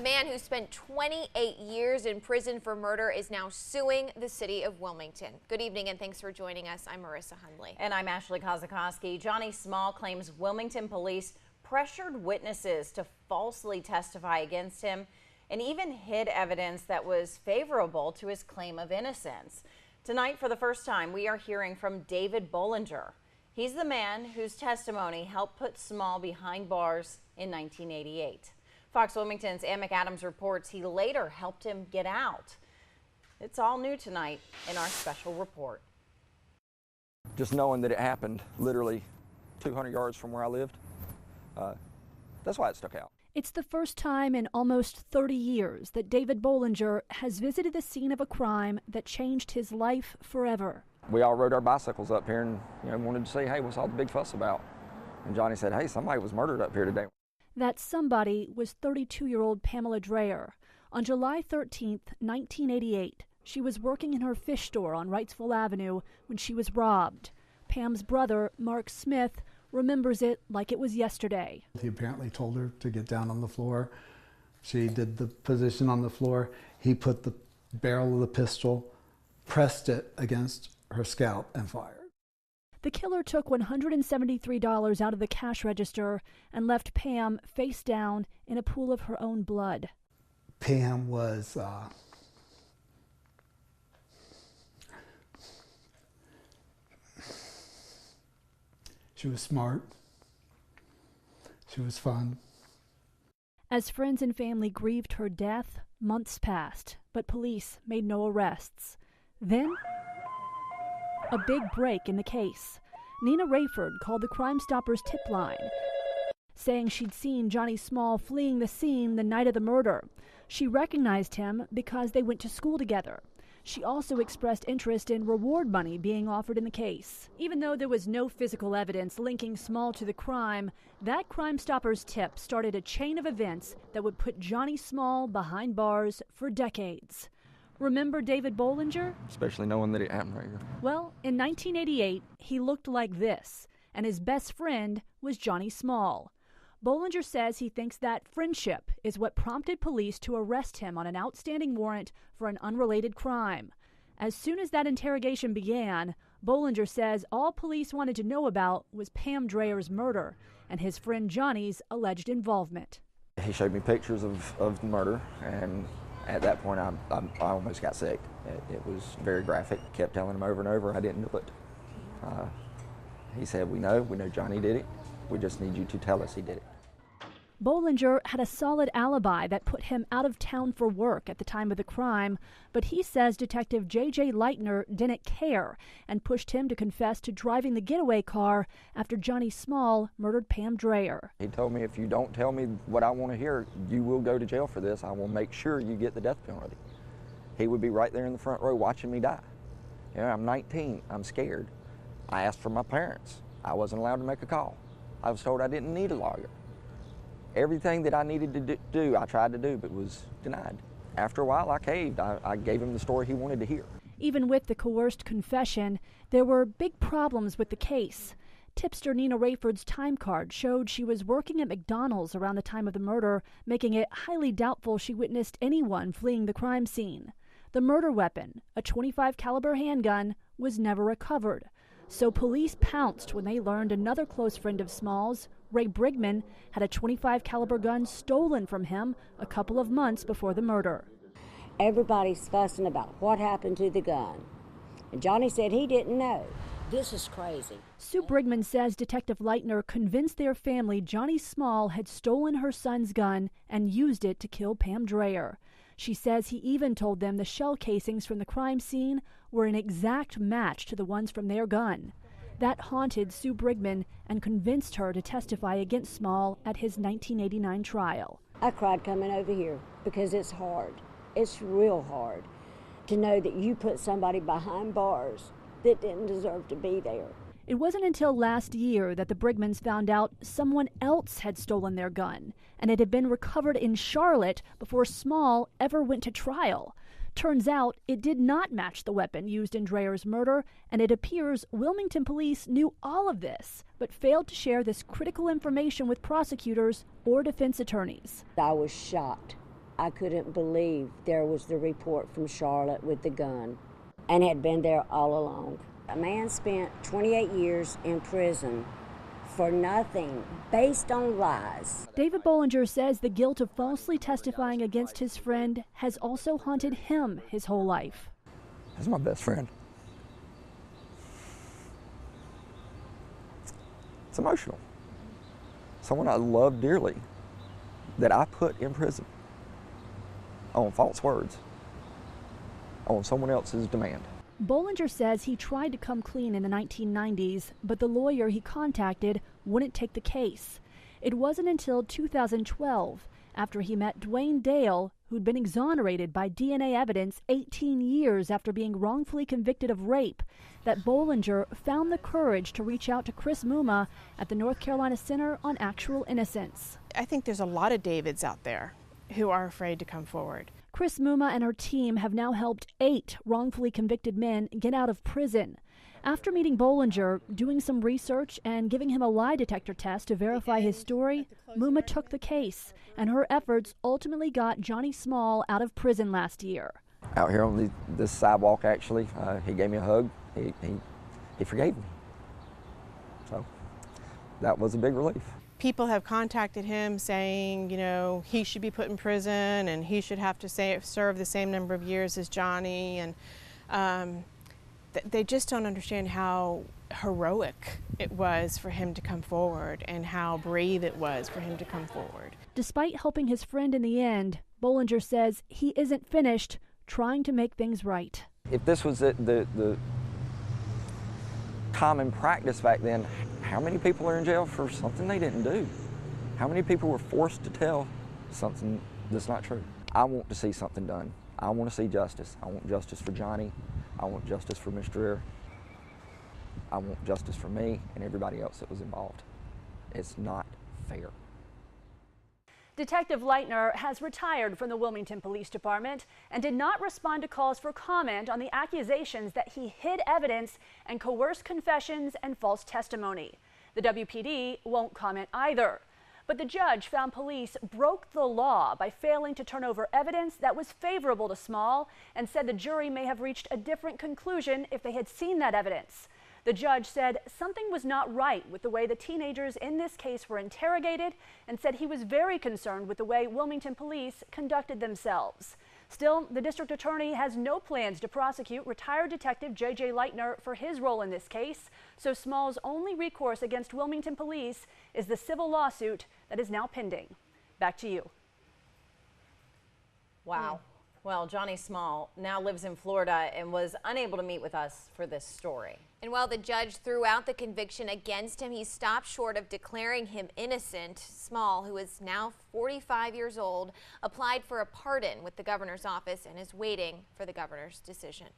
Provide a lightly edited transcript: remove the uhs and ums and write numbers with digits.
A man who spent 28 years in prison for murder is now suing the city of Wilmington. Good evening and thanks for joining us. I'm Marissa Hundley. And I'm Ashley Kozakowski. Johnny Small claims Wilmington police pressured witnesses to falsely testify against him and even hid evidence that was favorable to his claim of innocence. Tonight, for the first time, we are hearing from David Bollinger. He's the man whose testimony helped put Small behind bars in 1988. Fox Wilmington's Ann McAdams reports he later helped him get out. It's all new tonight in our special report. Just knowing that it happened literally 200 yards from where I lived, that's why it stuck out. It's the first time in almost 30 years that David Bollinger has visited the scene of a crime that changed his life forever. We all rode our bicycles up here and wanted to say, hey, what's all the big fuss about? And Johnny said, hey, somebody was murdered up here today. That somebody was 32-year-old Pamela Dreher. On July 13th, 1988, she was working in her fish store on Wrightsville Avenue when she was robbed. Pam's brother, Mark Smith, remembers it like it was yesterday. He apparently told her to get down on the floor. She did the position on the floor. He put the barrel of the pistol, pressed it against her scalp, and fired. The killer took $173 out of the cash register and left Pam face down in a pool of her own blood. Pam was she was smart. She was fun. As friends and family grieved her death, months passed, but police made no arrests. Then, a big break in the case. Nina Rayford called the Crime Stoppers tip line, saying she'd seen Johnny Small fleeing the scene the night of the murder. She recognized him because they went to school together. She also expressed interest in reward money being offered in the case. Even though there was no physical evidence linking Small to the crime, that Crime Stoppers tip started a chain of events that would put Johnny Small behind bars for decades. Remember David Bollinger? Especially knowing that it happened right here. Well, in 1988, he looked like this, and his best friend was Johnny Small. Bollinger says he thinks that friendship is what prompted police to arrest him on an outstanding warrant for an unrelated crime. As soon as that interrogation began, Bollinger says all police wanted to know about was Pam Dreher's murder and his friend Johnny's alleged involvement. He showed me pictures of the murder, and at that point I almost got sick. It was very graphic. Kept telling him over and over I didn't do it. He said, we know Johnny did it. We just need you to tell us he did it. Bollinger had a solid alibi that put him out of town for work at the time of the crime, but he says Detective J.J. Leitner didn't care and pushed him to confess to driving the getaway car after Johnny Small murdered Pam Dreher. He told me, if you don't tell me what I want to hear, you will go to jail for this. I will make sure you get the death penalty. He would be right there in the front row watching me die. You know, I'm 19. I'm scared. I asked for my parents. I wasn't allowed to make a call. I was told I didn't need a lawyer. Everything that I needed to do, I tried to do, but was denied. After a while, I caved. I gave him the story he wanted to hear. Even with the coerced confession, there were big problems with the case. Tipster Nina Rayford's time card showed she was working at McDonald's around the time of the murder, making it highly doubtful she witnessed anyone fleeing the crime scene. The murder weapon, a .25 caliber handgun, was never recovered. So police pounced when they learned another close friend of Small's, Ray Brigman, had a .25 caliber gun stolen from him a couple of months before the murder. Everybody's fussing about what happened to the gun. And Johnny said he didn't know. This is crazy. Sue Brigman says Detective Leitner convinced their family Johnny Small had stolen her son's gun and used it to kill Pam Dreher. She says he even told them the shell casings from the crime scene were an exact match to the ones from their gun. That haunted Sue Brigman and convinced her to testify against Small at his 1989 trial. I cried coming over here because it's hard. It's real hard to know that you put somebody behind bars that didn't deserve to be there. It wasn't until last year that the Brigmans found out someone else had stolen their gun, and it had been recovered in Charlotte before Small ever went to trial. Turns out it did not match the weapon used in Dreher's murder, and it appears Wilmington police knew all of this, but failed to share this critical information with prosecutors or defense attorneys. I was shocked. I couldn't believe there was the report from Charlotte with the gun and had been there all along. A man spent 28 years in prison for nothing, based on lies. David Bollinger says the guilt of falsely testifying against his friend has also haunted him his whole life. That's my best friend. It's emotional. Someone I love dearly that I put in prison on false words, on someone else's demand. Bollinger says he tried to come clean in the 1990s, but the lawyer he contacted wouldn't take the case. It wasn't until 2012, after he met Dwayne Dale, who'd been exonerated by DNA evidence 18 years after being wrongfully convicted of rape, that Bollinger found the courage to reach out to Chris Muma at the North Carolina Center on Actual Innocence. I think there's a lot of Davids out there who are afraid to come forward. Chris Muma and her team have now helped 8 wrongfully convicted men get out of prison. After meeting Bollinger, doing some research, and giving him a lie detector test to verify his story, Muma took the case, and her efforts ultimately got Johnny Small out of prison last year. Out here on this sidewalk, actually, he gave me a hug. He forgave me. So that was a big relief. People have contacted him saying, you know, he should be put in prison and he should have to serve the same number of years as Johnny, and they just don't understand how heroic it was for him to come forward and how brave it was for him to come forward. Despite helping his friend in the end, Bollinger says he isn't finished trying to make things right. If this was the common practice back then, how many people are in jail for something they didn't do? How many people were forced to tell something that's not true? I want to see something done. I want to see justice. I want justice for Johnny. I want justice for Mr. Dreher. I want justice for me and everybody else that was involved. It's not fair. Detective Leitner has retired from the Wilmington Police Department and did not respond to calls for comment on the accusations that he hid evidence and coerced confessions and false testimony. The WPD won't comment either. But the judge found police broke the law by failing to turn over evidence that was favorable to Small and said the jury may have reached a different conclusion if they had seen that evidence. The judge said something was not right with the way the teenagers in this case were interrogated and said he was very concerned with the way Wilmington police conducted themselves. Still, the district attorney has no plans to prosecute retired Detective J.J. Leitner for his role in this case, so Small's only recourse against Wilmington police is the civil lawsuit that is now pending. Back to you. Wow. Well, Johnny Small now lives in Florida and was unable to meet with us for this story. And while the judge threw out the conviction against him, he stopped short of declaring him innocent. Small, who is now 45 years old, applied for a pardon with the governor's office and is waiting for the governor's decision.